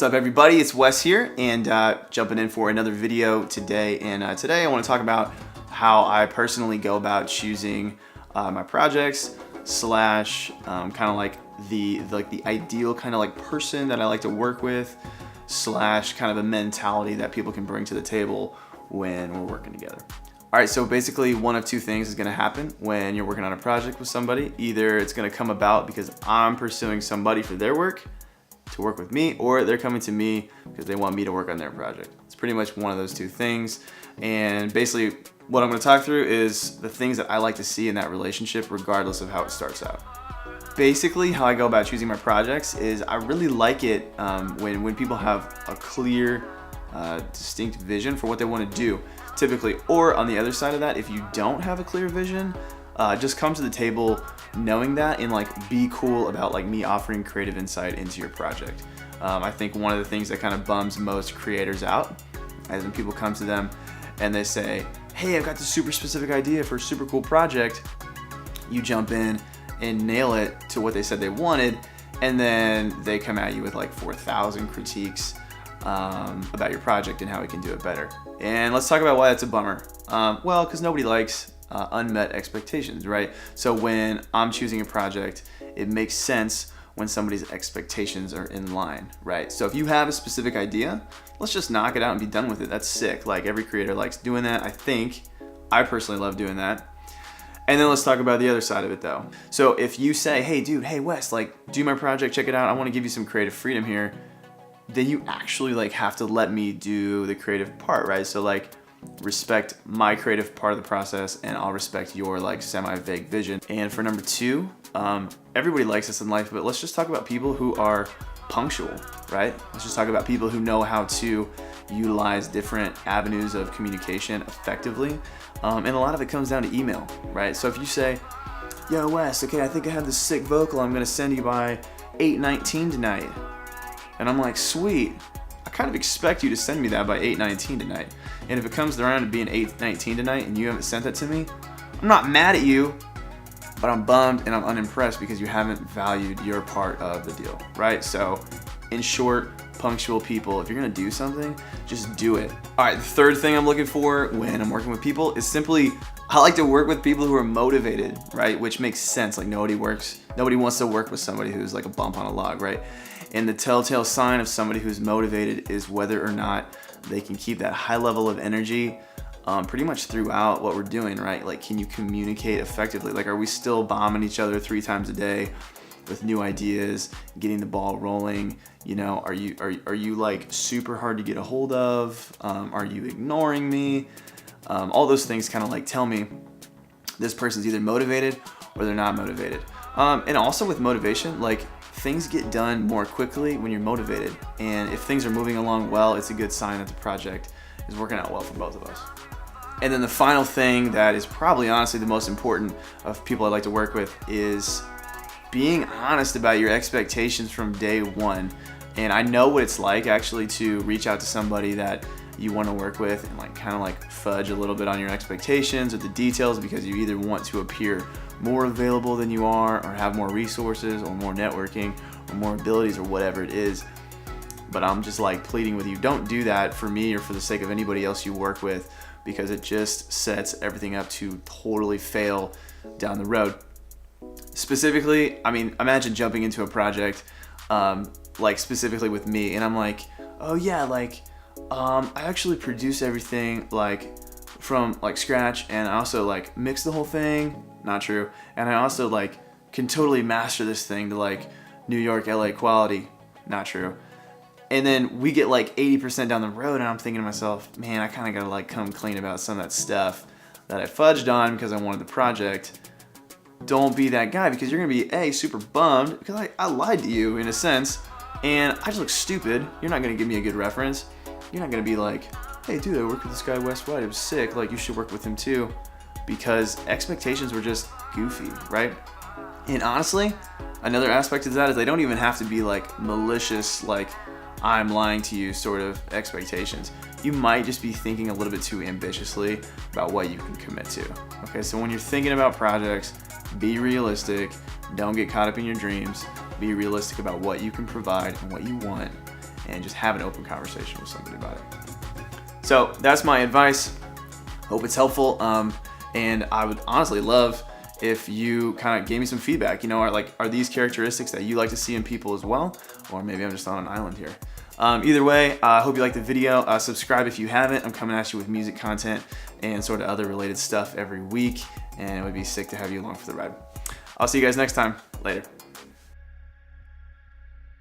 up, everybody? It's Wes here, and jumping in for another video today. And today I want to talk about how I personally go about choosing my projects slash kind of like the ideal kind of like person that I like to work with slash kind of a mentality that people can bring to the table when we're working together. All right, so basically one of two things is going to happen when you're working on a project with somebody. Either it's going to come about because I'm pursuing somebody for their work to work with me, or they're coming to me because they want me to work on their project. It's pretty much one of those two things. And basically what I'm going to talk through is the things that I like to see in that relationship regardless of how it starts out. Basically, how I go about choosing my projects is I really like it when people have a clear, distinct vision for what they want to do, typically. Or on the other side of that, if you don't have a clear vision, just come to the table knowing that and like be cool about like me offering creative insight into your project. I think one of the things that kind of bums most creators out is when people come to them and they say, hey, I've got this super specific idea for a super cool project. You jump in and nail it to what they said they wanted, and then they come at you with like 4,000 critiques about your project and how we can do it better. And let's talk about why that's a bummer. Well, because nobody likes unmet expectations, right? So when I'm choosing a project, it makes sense when somebody's expectations are in line, right? So if you have a specific idea, let's just knock it out and be done with it. That's sick. Like every creator likes doing that. I personally love doing that. And then let's talk about the other side of it though. So if you say, hey dude, hey Wes, like do my project, check it out. I want to give you some creative freedom here. Then you actually like have to let me do the creative part, right? So like respect my creative part of the process and I'll respect your like semi-vague vision. And for number two, everybody likes this in life, but let's just talk about people who are punctual, right? Let's just talk about people who know how to utilize different avenues of communication effectively. And a lot of it comes down to email, right? So if you say, yo Wes, okay, I think I have this sick vocal I'm gonna send you by 8:19 tonight. And I'm like, sweet, I kind of expect you to send me that by 8:19 tonight. And if it comes around to being 8:19 tonight and you haven't sent that to me, I'm not mad at you, but I'm bummed and I'm unimpressed because you haven't valued your part of the deal, right? So in short, punctual people, if you're gonna do something, just do it. All right, the third thing I'm looking for when I'm working with people is simply, I like to work with people who are motivated, right? Which makes sense, like nobody wants to work with somebody who's like a bump on a log, right? And the telltale sign of somebody who's motivated is whether or not they can keep that high level of energy pretty much throughout what we're doing, right? Like, can you communicate effectively? Like, are we still bombing each other 3 times a day with new ideas, getting the ball rolling? You know, are you like super hard to get a hold of? Are you ignoring me? All those things kind of like tell me this person's either motivated or they're not motivated. And also with motivation, like things get done more quickly when you're motivated. And if things are moving along well, it's a good sign that the project is working out well for both of us. And then the final thing that is probably honestly the most important of people I like to work with is being honest about your expectations from day one. And I know what it's like actually to reach out to somebody that you want to work with and like kind of like fudge a little bit on your expectations or the details because you either want to appear more available than you are or have more resources or more networking or more abilities or whatever it is. But I'm just like pleading with you, don't do that for me or for the sake of anybody else you work with, because it just sets everything up to totally fail down the road. Specifically, I mean, imagine jumping into a project like specifically with me and I'm like, oh yeah, like I actually produce everything like from like scratch, and I also like mix the whole thing. Not true. And I also like can totally master this thing to like New York, LA quality. Not true. And then we get like 80% down the road and I'm thinking to myself, man, I kind of gotta like come clean about some of that stuff that I fudged on because I wanted the project. Don't be that guy, because you're gonna be super bummed because I lied to you in a sense and I just look stupid. You're not gonna give me a good reference. You're not gonna be like, hey dude, I worked with this guy Wes White, it was sick, like you should work with him too, because expectations were just goofy, right? And honestly, another aspect of that is they don't even have to be like malicious, like I'm lying to you sort of expectations. You might just be thinking a little bit too ambitiously about what you can commit to. Okay, so when you're thinking about projects, be realistic. Don't get caught up in your dreams. Be realistic about what you can provide and what you want. and just have an open conversation with somebody about it. So that's my advice. Hope it's helpful. And I would honestly love if you kind of gave me some feedback. You know, are these characteristics that you like to see in people as well? Or maybe I'm just on an island here. Either way, I hope you liked the video. Subscribe if you haven't. I'm coming at you with music content and sort of other related stuff every week, and it would be sick to have you along for the ride. I'll see you guys next time. Later.